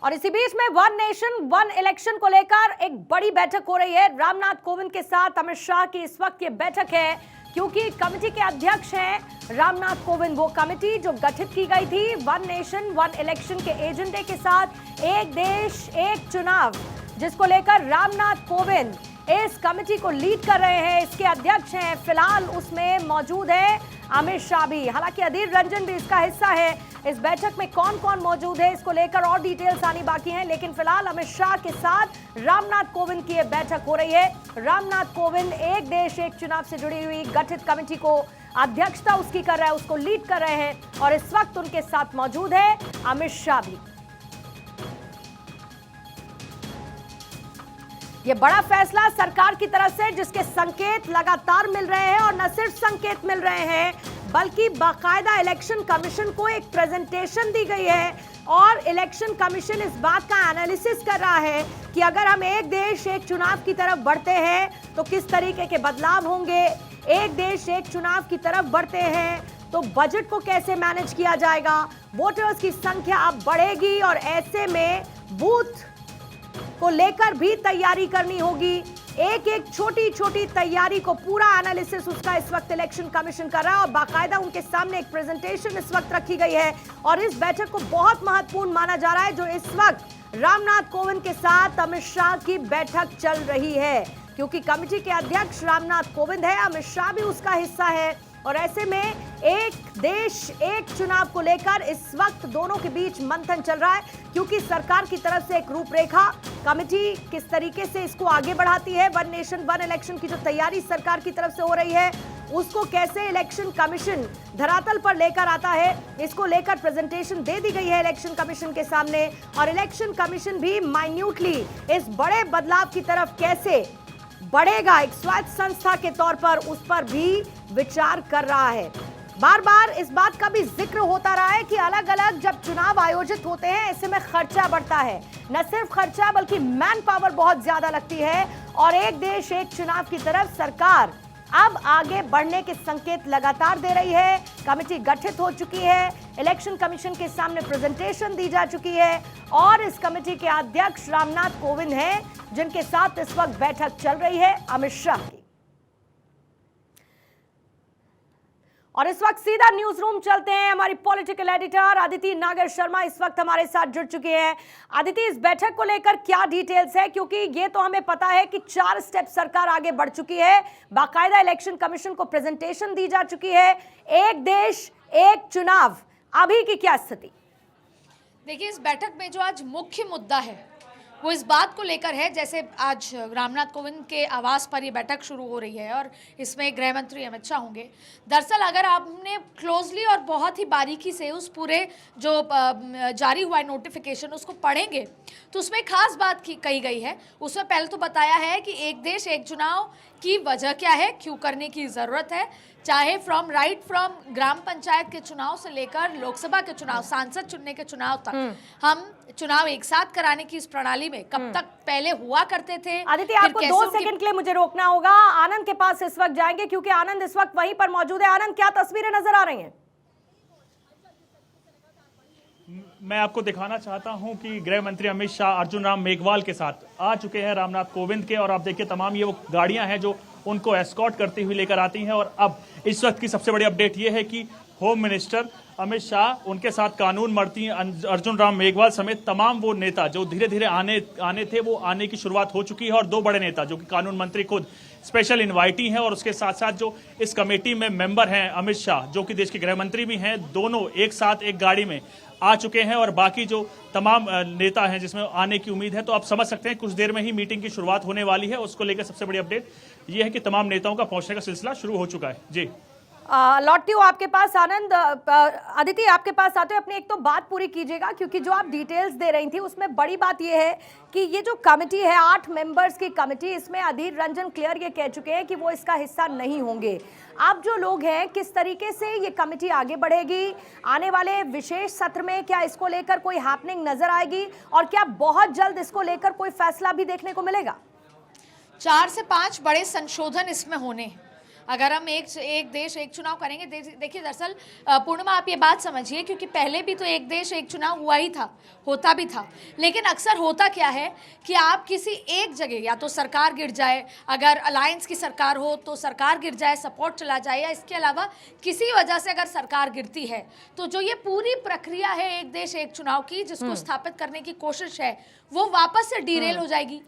और इसी बीच में वन नेशन वन इलेक्शन को लेकर एक बड़ी बैठक हो रही है रामनाथ कोविंद के साथ अमित शाह की। इस वक्त ये बैठक है क्योंकि कमेटी के अध्यक्ष हैं रामनाथ कोविंद। वो कमेटी जो गठित की गई थी वन नेशन वन इलेक्शन के एजेंडे के साथ, एक देश एक चुनाव, जिसको लेकर रामनाथ कोविंद इस कमेटी को लीड कर रहे हैं, इसके अध्यक्ष हैं। फिलहाल उसमें मौजूद है अमित शाह भी, हालांकि अधीर रंजन भी इसका हिस्सा है। इस बैठक में कौन कौन मौजूद है इसको लेकर और डिटेल्स आनी बाकी हैं, लेकिन फिलहाल अमित शाह के साथ रामनाथ कोविंद की यह बैठक हो रही है। रामनाथ कोविंद एक देश एक चुनाव से जुड़ी हुई गठित कमेटी को अध्यक्षता उसकी कर रहा है, उसको लीड कर रहे हैं और इस वक्त उनके साथ मौजूद है अमित शाह भी। ये बड़ा फैसला सरकार की तरफ से जिसके संकेत लगातार मिल रहे हैं, और न सिर्फ संकेत मिल रहे हैं बल्कि बाकायदा इलेक्शन कमीशन को एक प्रेजेंटेशन दी गई है और इलेक्शन कमीशन इस बात का एनालिसिस कर रहा है कि अगर हम एक देश एक चुनाव की तरफ बढ़ते हैं तो किस तरीके के बदलाव होंगे। एक देश एक चुनाव की तरफ बढ़ते हैं तो बजट को कैसे मैनेज किया जाएगा, वोटर्स की संख्या अब बढ़ेगी और ऐसे में बूथ को लेकर भी तैयारी करनी होगी। एक एक छोटी छोटी तैयारी को पूरा एनालिसिस उसका इस वक्त इलेक्शन कमीशन कर रहा है और बाकायदा उनके सामने एक प्रेजेंटेशन इस वक्त रखी गई है और इस बैठक को बहुत महत्वपूर्ण माना जा रहा है जो इस वक्त रामनाथ कोविंद के साथ अमित शाह की बैठक चल रही है, क्योंकि कमेटी के अध्यक्ष रामनाथ कोविंद है, अमित शाह भी उसका हिस्सा है और ऐसे में एक देश एक चुनाव को लेकर इस वक्त दोनों के बीच मंथन चल रहा है, क्योंकि सरकार की तरफ से एक रूपरेखा, कमेटी किस तरीके से इसको आगे बढ़ाती है, वन नेशन वन इलेक्शन की जो तैयारी सरकार की तरफ से हो रही है उसको कैसे इलेक्शन कमीशन धरातल पर लेकर आता है, इसको लेकर प्रेजेंटेशन दे दी गई है इलेक्शन कमीशन के सामने और इलेक्शन कमीशन भी माइन्यूटली इस बड़े बदलाव की तरफ कैसे बढ़ेगा एक स्वायत्त संस्था के तौर पर उस पर भी विचार कर रहा है। बार बार इस बात का भी जिक्र होता रहा है कि अलग अलग जब चुनाव आयोजित होते हैं ऐसे में खर्चा बढ़ता है, न सिर्फ खर्चा बल्कि मैन पावर बहुत ज्यादा लगती है और एक देश एक चुनाव की तरफ सरकार अब आगे बढ़ने के संकेत लगातार दे रही है। कमेटी गठित हो चुकी है, इलेक्शन कमीशन के सामने प्रेजेंटेशन दी जा चुकी है और इस कमेटी के अध्यक्ष रामनाथ कोविंद हैं जिनके साथ इस वक्त बैठक चल रही है अमित शाह की। और इस वक्त सीधा न्यूज रूम चलते हैं, हमारी पॉलिटिकल एडिटर अदिति नागर शर्मा इस वक्त हमारे साथ जुड़ चुके हैं। अदिति, इस बैठक को लेकर क्या डिटेल्स है, क्योंकि ये तो हमें पता है कि 4 स्टेप सरकार आगे बढ़ चुकी है, बाकायदा इलेक्शन कमीशन को प्रेजेंटेशन दी जा चुकी है, एक देश एक चुनाव, अभी की क्या स्थिति? देखिए, इस बैठक में जो आज मुख्य मुद्दा है वो इस बात को लेकर है, जैसे आज रामनाथ कोविंद के आवास पर ये बैठक शुरू हो रही है और इसमें गृह मंत्री अमित शाह होंगे। दरअसल अगर आपने क्लोजली और बहुत ही बारीकी से उस पूरे जो जारी हुआ है नोटिफिकेशन उसको पढ़ेंगे तो उसमें खास बात कही गई है। उसमें पहले तो बताया है कि एक देश एक चुनाव की वजह क्या है, क्यों करने की ज़रूरत है, चाहे फ्रॉम ग्राम पंचायत के चुनाव से लेकर लोकसभा के चुनाव, सांसद चुनने के चुनाव तक हम चुनाव एक साथ कराने की इस प्रणाली में कब तक पहले हुआ करते थे। आदित्य, आपको 2 सेकंड के लिए मुझे रोकना होगा, आनंद के पास इस वक्त जाएंगे क्योंकि आनंद इस वक्त वहीं पर मौजूद है। आनंद, क्या तस्वीरें नजर आ रही हैं? मैं आपको दिखाना चाहता हूं कि गृह मंत्री अमित शाह अर्जुन राम मेघवाल के साथ आ चुके हैं रामनाथ कोविंद के, और आप देखिए तमाम ये वो गाड़ियां हैं जो उनको एस्कॉर्ट करती हुई लेकर आती हैं। और अब इस वक्त की सबसे बड़ी अपडेट ये है कि होम मिनिस्टर अमित शाह, उनके साथ कानून मंत्री अर्जुन राम मेघवाल समेत तमाम वो नेता जो धीरे धीरे आने थे वो आने की शुरुआत हो चुकी है और 2 बड़े नेता जो कि कानून मंत्री खुद स्पेशल इनवाइटी हैं और उसके साथ साथ जो इस कमेटी में मेंबर हैं अमित शाह जो कि देश के गृह मंत्री भी हैं, दोनों एक साथ एक गाड़ी में आ चुके हैं और बाकी जो तमाम नेता हैं जिसमें आने की उम्मीद है। तो आप समझ सकते हैं कुछ देर में ही मीटिंग की शुरुआत होने वाली है। उसको लेकर सबसे बड़ी अपडेट ये है कि तमाम नेताओं का पहुंचने का सिलसिला शुरू हो चुका है। जी लौटती हूँ आपके पास आनंद। अदिति, आपके पास आते हुए अपनी एक तो बात पूरी कीजिएगा, क्योंकि जो आप डिटेल्स दे रही थी उसमें बड़ी बात ये है कि ये जो कमेटी है 8 मेंबर्स की कमेटी, इसमें अधीर रंजन क्लियर ये कह चुके हैं कि वो इसका हिस्सा नहीं होंगे। आप जो लोग हैं, किस तरीके से ये कमेटी आगे बढ़ेगी, आने वाले विशेष सत्र में क्या इसको लेकर कोई हैपनिंग नजर आएगी और क्या बहुत जल्द इसको लेकर कोई फैसला भी देखने को मिलेगा? 4 से 5 बड़े संशोधन इसमें होने, अगर हम एक देश एक चुनाव करेंगे, देखिए दरअसल पूर्णिमा आप ये बात समझिए, क्योंकि पहले भी तो एक देश एक चुनाव हुआ ही था, होता भी था, लेकिन अक्सर होता क्या है कि आप किसी एक जगह या तो सरकार गिर जाए, अगर अलायंस की सरकार हो तो सरकार गिर जाए, सपोर्ट चला जाए, या इसके अलावा किसी वजह से अगर सरकार गिरती है तो जो ये पूरी प्रक्रिया है एक देश एक चुनाव की, जिसको स्थापित करने की कोशिश है, वो वापस से डीरेल हो जाएगी।